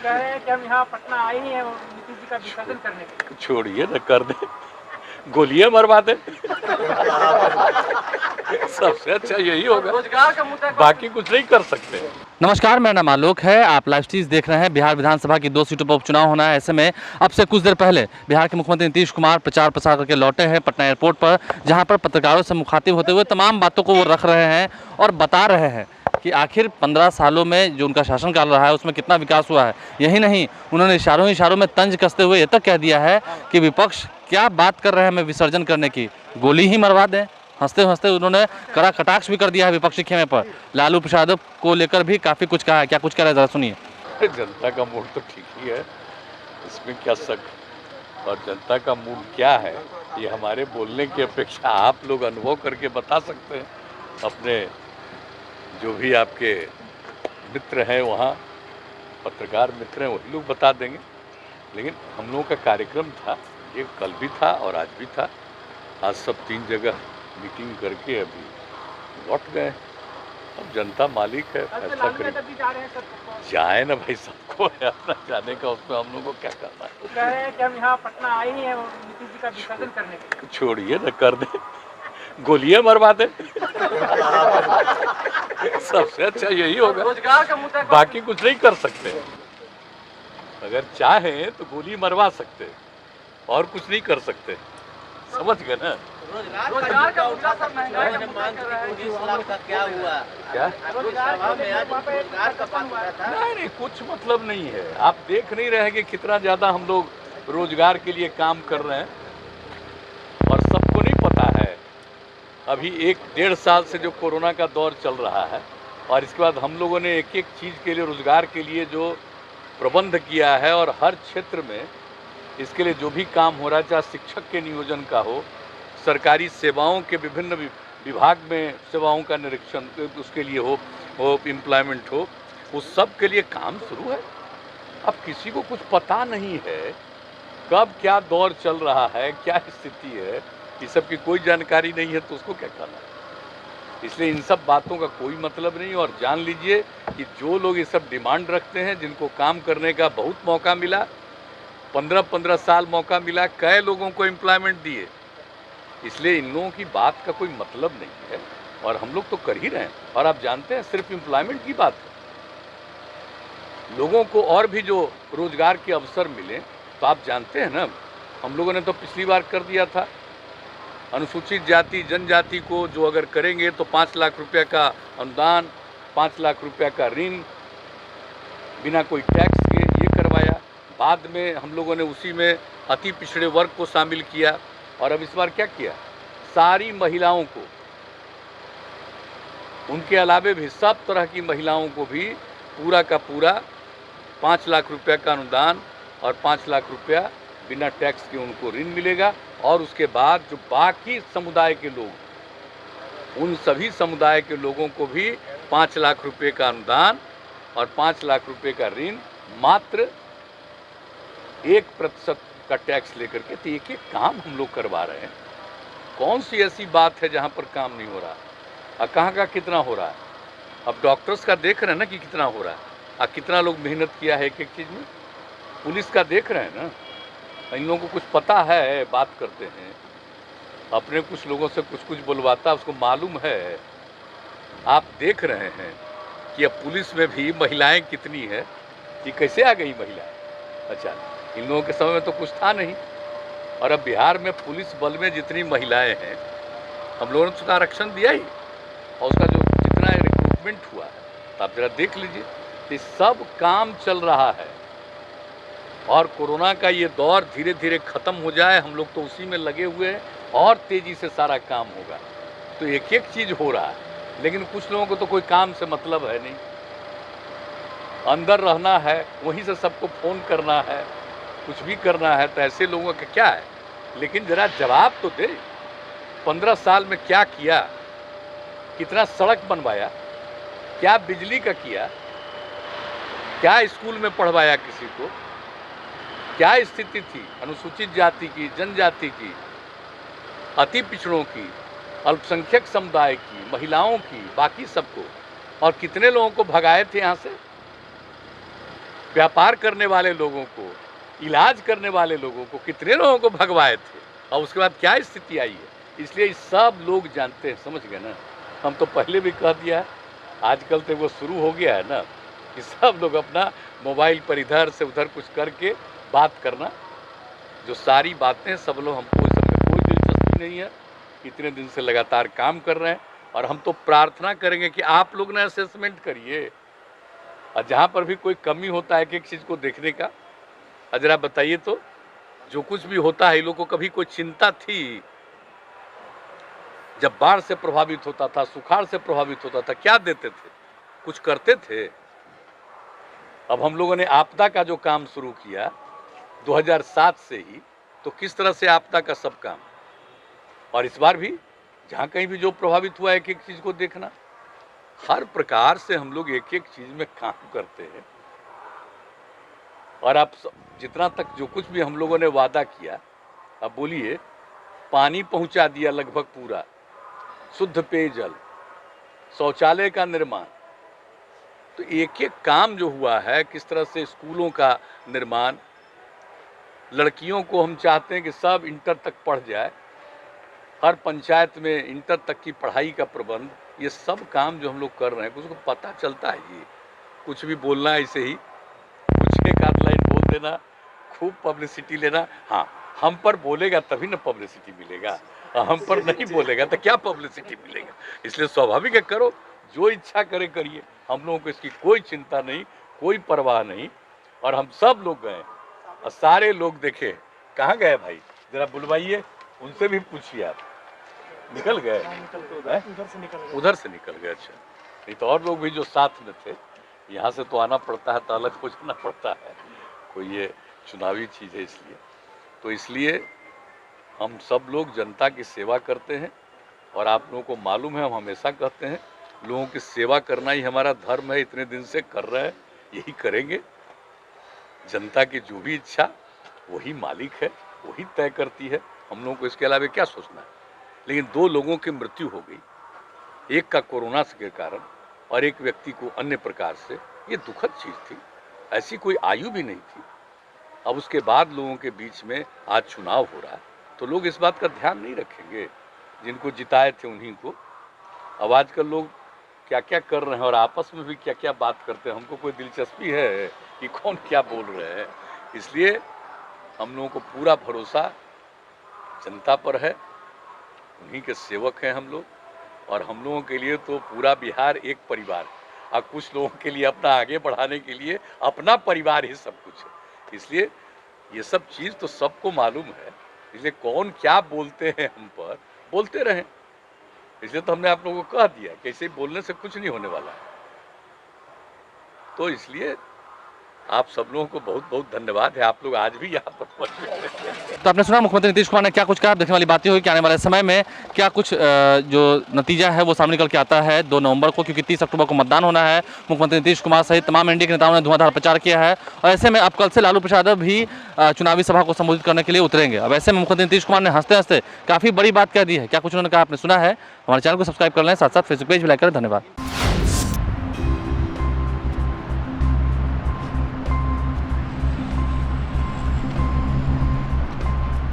कह रहे हैं कि हम यहाँ पटना आए ही हैं नीतीश जी का विसर्जन करने के लिए। छोड़िए न, कर दे, गोलियां मरवा दे। सबसे अच्छा यही होगा, रोजगार का मुद्दा बाकी कुछ नहीं कर सकते। नमस्कार, मेरा नाम आलोक है। आप लाइव स्ट्रीज देख रहे हैं। बिहार विधानसभा की 2 सीटों पर उपचुनाव होना है। ऐसे में अब से कुछ देर पहले बिहार के मुख्यमंत्री नीतीश कुमार प्रचार प्रसार करके लौटे हैं पटना एयरपोर्ट पर, जहां पर पत्रकारों से मुखातिब होते हुए तमाम बातों को वो रख रहे हैं और बता रहे हैं कि आखिर 15 सालों में जो उनका शासनकाल रहा है उसमें कितना विकास हुआ है। यही नहीं, उन्होंने इशारों में तंज कसते हुए ये तक कह दिया है कि विपक्ष क्या बात कर रहे हैं हमें विसर्जन करने की, गोली ही मरवा दें। हंसते हंसते उन्होंने कड़ा कटाक्ष भी कर दिया है विपक्षी खेमे पर। लालू प्रसाद को लेकर भी काफ़ी कुछ कहा है। क्या कुछ कह रहे हैं, जरा सुनिए। जनता का मूड तो ठीक ही है, इसमें क्या शक। और जनता का मूड क्या है ये हमारे बोलने की अपेक्षा आप लोग अनुभव करके बता सकते हैं। अपने जो भी आपके मित्र हैं वहाँ, पत्रकार मित्र हैं, वही लोग बता देंगे। लेकिन हम लोगों का कार्यक्रम था, ये कल भी था और आज भी था। आज सब 3 जगह मीटिंग करके अभी लौट गए। अब जनता मालिक है, फैसला करेगी। जाए ना भाई, सबको है अपना जाने का, उसमें हम लोग को क्या करना है। तो कह रहे हैं कि हम यहाँ पटना आए ही हैं नीतीश जी का विसर्जन करने के लिए। छोड़िए न, कर दे, गोलियां मरवा दे। सबसे अच्छा यही होगा, रोजगार का मुद्दा बाकी कुछ नहीं कर सकते। अगर चाहें तो गोली मरवा सकते और कुछ नहीं कर सकते, समझ गए ना। रोजगार का मुद्दा सब महंगाई का मुद्दा कर रहा है। 19 लाख का क्या हुआ? क्या सभा में आज रोजगार का बात हो रहा था। नहीं, कुछ मतलब नहीं है। आप देख नहीं रहे कि कितना ज़्यादा हम लोग रोजगार के लिए काम कर रहे हैं। और सबको नहीं पता है, अभी 1-1.5 साल से जो कोरोना का दौर चल रहा है और इसके बाद हम लोगों ने एक एक चीज़ के लिए, रोजगार के लिए जो प्रबंध किया है, और हर क्षेत्र में इसके लिए जो भी काम हो रहा है, चाहे शिक्षक के नियोजन का हो, सरकारी सेवाओं के विभिन्न विभाग में सेवाओं का निरीक्षण उसके लिए हो एम्प्लॉयमेंट हो, उस सब के लिए काम शुरू है। अब किसी को कुछ पता नहीं है कब क्या दौर चल रहा है, क्या स्थिति है, इस सब की कोई जानकारी नहीं है, तो उसको क्या करना है। इसलिए इन सब बातों का कोई मतलब नहीं। और जान लीजिए कि जो लोग ये सब डिमांड रखते हैं, जिनको काम करने का बहुत मौका मिला, 15-15 साल मौका मिला, कई लोगों को एम्प्लॉयमेंट दिए, इसलिए इन लोगों की बात का कोई मतलब नहीं है। और हम लोग तो कर ही रहे हैं। और आप जानते हैं, सिर्फ एम्प्लॉयमेंट की बात है, लोगों को और भी जो रोजगार के अवसर मिले, तो आप जानते हैं ना, हम लोगों ने तो पिछली बार कर दिया था, अनुसूचित जाति जनजाति को जो अगर करेंगे तो 5 लाख रुपये का अनुदान, 5 लाख रुपये का ऋण बिना कोई टैक्स के, ये करवाया। बाद में हम लोगों ने उसी में अति पिछड़े वर्ग को शामिल किया। और अब इस बार क्या किया, सारी महिलाओं को, उनके अलावे भी सब तरह की महिलाओं को भी पूरा का पूरा 5 लाख रुपये का अनुदान और 5 लाख रुपया बिना टैक्स के उनको ऋण मिलेगा। और उसके बाद जो बाकी समुदाय के लोग, उन सभी समुदाय के लोगों को भी 5 लाख रुपये का अनुदान और 5 लाख रुपये का ऋण, मात्र 1% का टैक्स लेकर के। तो एक काम हम लोग करवा रहे हैं। कौन सी ऐसी बात है जहाँ पर काम नहीं हो रहा, और कहाँ का कितना हो रहा है। अब डॉक्टर्स का देख रहे हैं ना कि कितना हो रहा है, और कितना लोग मेहनत किया है एक एक चीज़ में। पुलिस का देख रहे हैं ना, इन लोगों को कुछ पता है, बात करते हैं, अपने कुछ लोगों से कुछ कुछ बुलवाता, उसको मालूम है। आप देख रहे हैं कि अब पुलिस में भी महिलाएं कितनी है, कि कैसे आ गई महिलाएं। अच्छा, इन लोगों के समय में तो कुछ था नहीं। और अब बिहार में पुलिस बल में जितनी महिलाएं हैं, हम लोगों ने उसका आरक्षण दिया ही, और उसका जो जितना रिक्रूटमेंट हुआ है, तो आप जरा देख लीजिए। ये सब काम चल रहा है। और कोरोना का ये दौर धीरे धीरे ख़त्म हो जाए, हम लोग तो उसी में लगे हुए हैं, और तेज़ी से सारा काम होगा। तो एक एक चीज़ हो रहा है, लेकिन कुछ लोगों को तो कोई काम से मतलब है नहीं, अंदर रहना है, वहीं से सबको फ़ोन करना है, कुछ भी करना है। तो ऐसे लोगों का क्या है, लेकिन ज़रा जवाब तो दे। 15 साल में क्या किया, कितना सड़क बनवाया, क्या बिजली का किया, क्या स्कूल में पढ़वाया किसी को, क्या स्थिति थी अनुसूचित जाति की, जनजाति की, अति पिछड़ों की, अल्पसंख्यक समुदाय की, महिलाओं की, बाकी सबको। और कितने लोगों को भगाए थे यहाँ से। व्यापार करने वाले लोगों को, इलाज करने वाले लोगों को, कितने लोगों को भगवाए थे और उसके बाद क्या स्थिति आई है। इसलिए सब लोग जानते हैं, समझ गए ना। हम तो पहले भी कह दिया है, आजकल तो वो शुरू हो गया है ना कि सब लोग अपना मोबाइल पर इधर से उधर कुछ करके बात करना। जो सारी बातें सब लोग, हमको इसमें कोई दिलचस्पी नहीं है। इतने दिन से लगातार काम कर रहे हैं और हम तो प्रार्थना करेंगे कि आप लोग ना असेसमेंट करिए और जहाँ पर भी कोई कमी होता है एक एक चीज़ को देखने का, जरा बताइए तो। जो कुछ भी होता है, इन लोगों को कभी कोई चिंता थी? जब बाढ़ से प्रभावित होता था, सुखाड़ से प्रभावित होता था, क्या देते थे? कुछ करते थे? अब हम लोगों ने आपदा का जो काम शुरू किया 2007 से ही, तो किस तरह से आपदा का सब काम, और इस बार भी जहाँ कहीं भी जो प्रभावित हुआ एक एक चीज़ को देखना। हर प्रकार से हम लोग एक एक चीज़ में काम करते हैं। और आप जितना तक जो कुछ भी हम लोगों ने वादा किया, अब बोलिए, पानी पहुंचा दिया लगभग पूरा, शुद्ध पेयजल, शौचालय का निर्माण, तो एक एक काम जो हुआ है, किस तरह से स्कूलों का निर्माण, लड़कियों को हम चाहते हैं कि सब इंटर तक पढ़ जाए, हर पंचायत में इंटर तक की पढ़ाई का प्रबंध, ये सब काम जो हम लोग कर रहे हैं, कुछ को पता चलता है। ये कुछ भी बोलना ऐसे ही, कुछ एक आध लाइन बोल देना, खूब पब्लिसिटी लेना। हाँ, हम पर बोलेगा तभी ना पब्लिसिटी मिलेगा, हम पर नहीं बोलेगा तो क्या पब्लिसिटी मिलेगा। इसलिए स्वाभाविक है, करो, जो इच्छा करे करिए। हम लोगों को इसकी कोई चिंता नहीं, कोई परवाह नहीं। और हम सब लोग गए और सारे लोग देखे। कहाँ गए भाई, जरा बुलवाइए, उनसे भी पूछिए। आप निकल गए? उधर से निकल गए। अच्छा, नहीं तो और लोग भी जो साथ में थे, यहाँ से तो आना पड़ता है, तो अलग हो जाना पड़ता है, कोई ये चुनावी चीज़ है इसलिए। तो इसलिए हम सब लोग जनता की सेवा करते हैं और आप लोगों को मालूम है, हम हमेशा कहते हैं लोगों की सेवा करना ही हमारा धर्म है। इतने दिन से कर रहे हैं, यही करेंगे। जनता की जो भी इच्छा वही मालिक है, वही तय करती है। हम लोगों को इसके अलावा क्या सोचना है। लेकिन 2 लोगों की मृत्यु हो गई, एक का कोरोना के कारण और एक व्यक्ति को अन्य प्रकार से, ये दुखद चीज़ थी। ऐसी कोई आयु भी नहीं थी। अब उसके बाद लोगों के बीच में आज चुनाव हो रहा है, तो लोग इस बात का ध्यान नहीं रखेंगे। जिनको जिताए थे उन्हीं को। अब आजकल लोग क्या क्या कर रहे हैं और आपस में भी क्या क्या बात करते हैं, हमको कोई दिलचस्पी है कि कौन क्या बोल रहे हैं। इसलिए हम लोगों को पूरा भरोसा जनता पर है, उन्हीं के सेवक हैं हम लोग। और हम लोगों के लिए तो पूरा बिहार एक परिवार है, और कुछ लोगों के लिए अपना आगे बढ़ाने के लिए अपना परिवार ही सब कुछ है। इसलिए ये सब चीज़ तो सबको मालूम है। इसलिए कौन क्या बोलते हैं हम पर, बोलते रहें। इसलिए तो हमने आप लोगों को कह दिया कि ऐसे बोलने से कुछ नहीं होने वाला है। तो इसलिए आप सब लोगों को बहुत बहुत धन्यवाद है, आप लोग आज भी यहाँ पर पहुँचे। तो आपने सुना मुख्यमंत्री नीतीश कुमार ने क्या कुछ कहा। देखने वाली बात ये हुई कि आने वाले समय में क्या कुछ जो नतीजा है वो सामने निकल के आता है 2 नवंबर को, क्योंकि 30 अक्टूबर को मतदान होना है। मुख्यमंत्री नीतीश कुमार सहित तमाम एनडीए के नेताओं ने धुआंधार प्रचार किया है और ऐसे में अब कल से लालू प्रसाद भी चुनावी सभा को संबोधित करने के लिए उतरेंगे। अब ऐसे में मुख्यमंत्री नीतीश कुमार ने हंसते हंसते काफ़ी बड़ी बात कह दी है। क्या कुछ उन्होंने कहा आपने सुना है। हमारे चैनल को सब्सक्राइब कर लें, साथ साथ फेसबुक पेज भी लाइक करें। धन्यवाद।